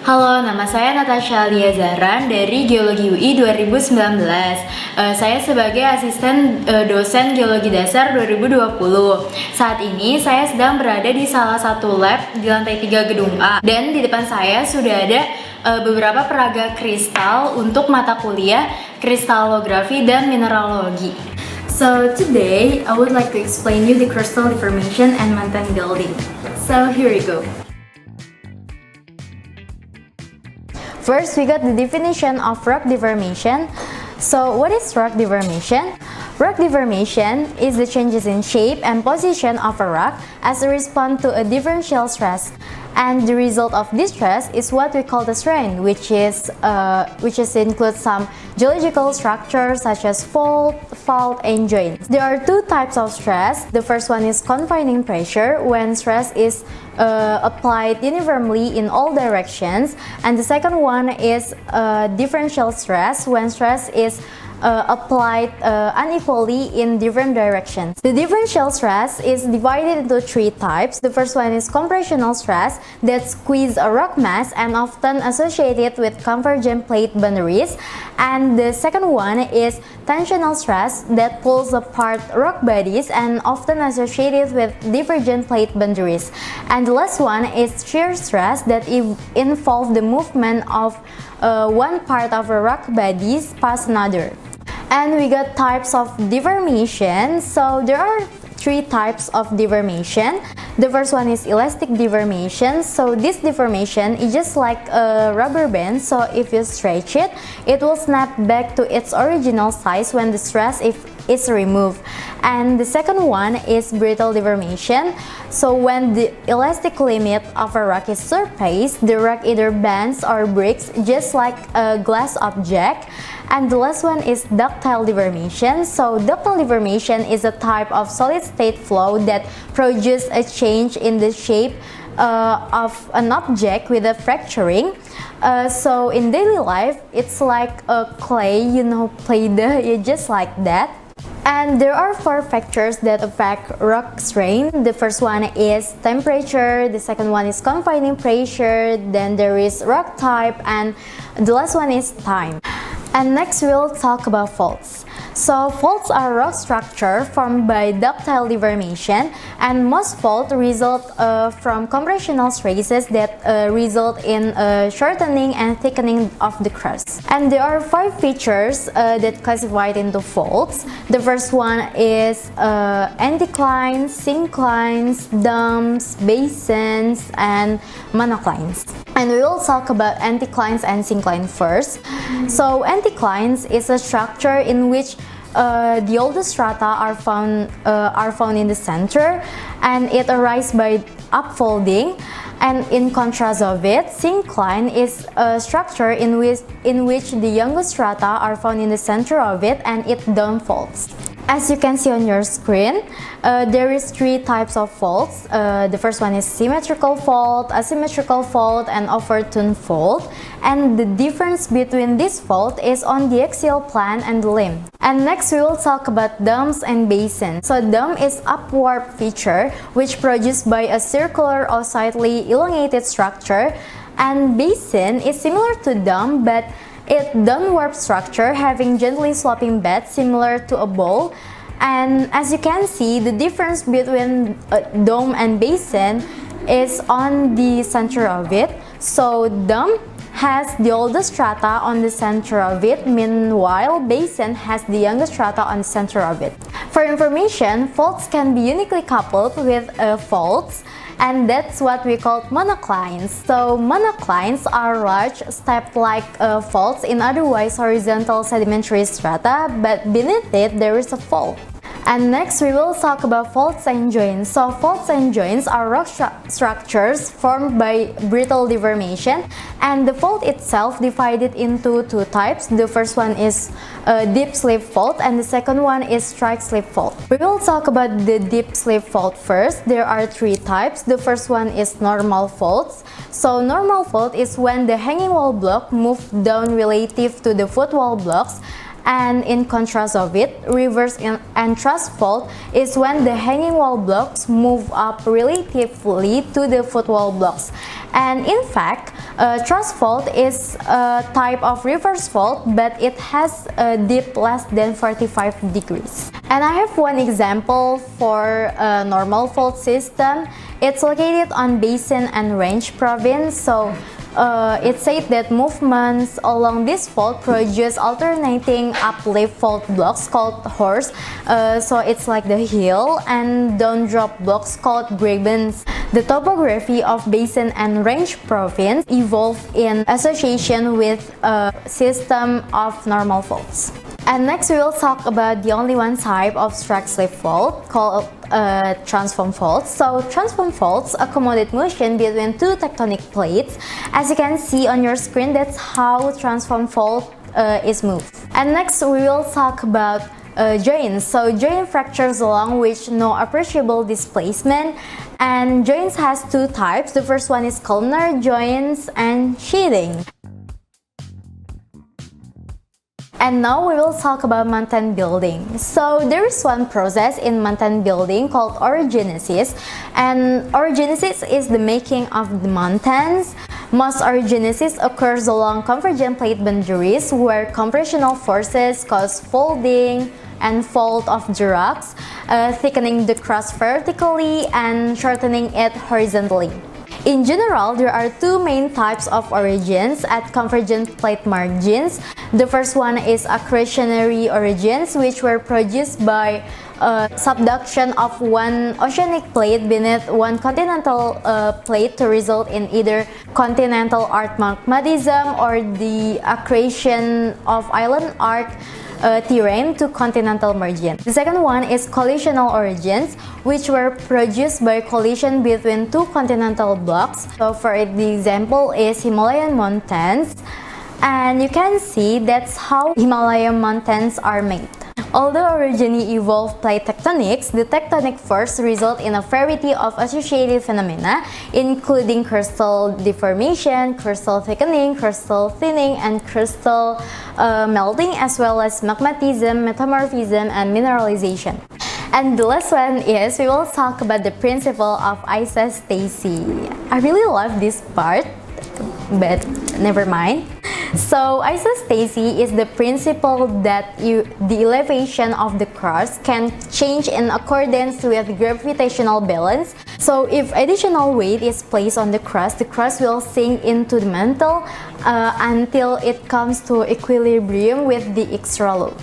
Halo, nama saya Natasha Liazaran dari Geologi UI 2019. Saya sebagai asisten dosen Geologi Dasar 2020. Saat ini saya sedang berada di salah satu lab di lantai 3 gedung A. Dan di depan saya sudah ada beberapa peraga kristal untuk mata kuliah kristalografi dan mineralogi. So today I would like to explain you the crustal deformation and mountain building. So here we go. First, we got the definition of rock deformation. So, what is rock deformation? Rock deformation is the changes in shape and position of a rock as a response to a differential stress. And the result of this stress is what we call the strain, which includes some geological structures such as fault, and joints. There are two types of stress. The first one is confining pressure, when stress is applied uniformly in all directions, and the second one is differential stress, when stress is applied unequally in different directions. The differential stress is divided into three types. The first one is compressional stress that squeeze a rock mass and often associated with convergent plate boundaries. And the second one is tensional stress that pulls apart rock bodies and often associated with divergent plate boundaries. And the last one is shear stress that involves the movement of one part of a rock bodies past another. And we got types of deformation. So there are three types of deformation. The first one is elastic deformation. So this deformation is just like a rubber band. So if you stretch it, it will snap back to its original size when the stress is removed. And the second one is brittle deformation. So when the elastic limit of a rock is surpassed, the rock either bends or breaks just like a glass object. And the last one is ductile deformation. So ductile deformation is a type of solid state flow that produces a change in the shape of an object with a fracturing. So in daily life, it's like a clay, Play-Doh, just like that. And there are four factors that affect rock strain. The first one is temperature, the second one is confining pressure, then there is rock type, and the last one is time. And next we'll talk about faults. So faults are rock structure formed by ductile deformation, and most faults result from compressional stresses that result in shortening and thickening of the crust. And there are five features that classified into faults. The first one is anticlines, synclines, domes, basins, and monoclines. And we will talk about anticlines and synclines first. So anticlines is a structure in which the oldest strata are found in the center, and it arises by upfolding. And in contrast of it, syncline is a structure in which the youngest strata are found in the center of it, and it downfolds. As you can see on your screen, there is three types of faults. The first one is symmetrical fault, asymmetrical fault, and overturned fault. And the difference between this fault is on the axial plane and the limb. And next we will talk about domes and basins. So dome is upward feature which produced by a circular or slightly elongated structure, and basin is similar to dome but it downward structure having gently sloping bed similar to a bowl. And as you can see, the difference between dome and basin is on the center of it. So dome has the oldest strata on the center of it, meanwhile basin has the youngest strata on the center of it. For information, faults can be uniquely coupled with faults, and that's what we call monoclines. So monoclines are large step-like faults in otherwise horizontal sedimentary strata, but beneath it there is a fault. And next we will talk about faults and joints. So faults and joints are rock structures formed by brittle deformation, and the fault itself divided into two types. The first one is deep slip fault, and the second one is strike slip fault. We will talk about the deep slip fault first. There are three types. The first one is normal faults. So normal fault is when the hanging wall block moves down relative to the footwall blocks, and in contrast of it, reverse and thrust fault is when the hanging wall blocks move up relatively to the footwall blocks. And in fact, thrust fault is a type of reverse fault, but it has a depth less than 45 degrees. And I have one example for a normal fault system. It's located on Basin and Range province. So it said that movements along this fault produce alternating uplift fault blocks called horse. So it's like the hill, and down drop blocks called grabens. The topography of Basin and Range province evolved in association with a system of normal faults. And next we will talk about the only one type of strike slip fault called transform faults. So transform faults accommodate motion between two tectonic plates. As you can see on your screen, that's how transform fault is moved. And next we will talk about joints. So joint fractures along which no appreciable displacement, and joints has two types. The first one is columnar joints and sheathing. And now we will talk about mountain building. So there is one process in mountain building called orogenesis, and orogenesis is the making of the mountains. Most orogenesis occurs along convergent plate boundaries where compressional forces cause folding and fold of the rocks, thickening the crust vertically and shortening it horizontally. In general, there are two main types of orogens at convergent plate margins. The first one is accretionary orogens, which were produced by subduction of one oceanic plate beneath one continental plate to result in either continental arc magmatism or the accretion of island arc terrain to continental margin. The second one is collisional orogens, which were produced by collision between two continental blocks. So for the example is Himalayan mountains, and you can see that's how Himalayan mountains are made. Although orogeny evolved plate tectonics, the tectonic force result in a variety of associated phenomena, including crustal deformation, crustal thickening, crustal thinning, and crustal melting, as well as magmatism, metamorphism, and mineralization. And the last one is we will talk about the principle of isostasy. I really love this part, but never mind. So isostasy is the principle that the elevation of the crust can change in accordance with gravitational balance. So if additional weight is placed on the crust will sink into the mantle until it comes to equilibrium with the extra load.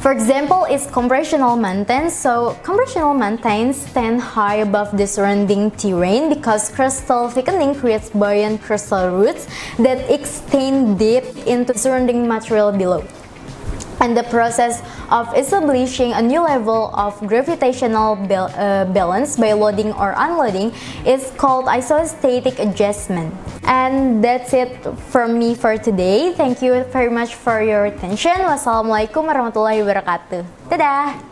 For example, is compressional mountains. So compressional mountains stand high above the surrounding terrain because crustal thickening creates buoyant crustal roots that extend deep into surrounding material below. And the process of establishing a new level of gravitational balance by loading or unloading is called isostatic adjustment. And that's it from me for today. Thank you very much for your attention. Wassalamualaikum warahmatullahi wabarakatuh. Dadah!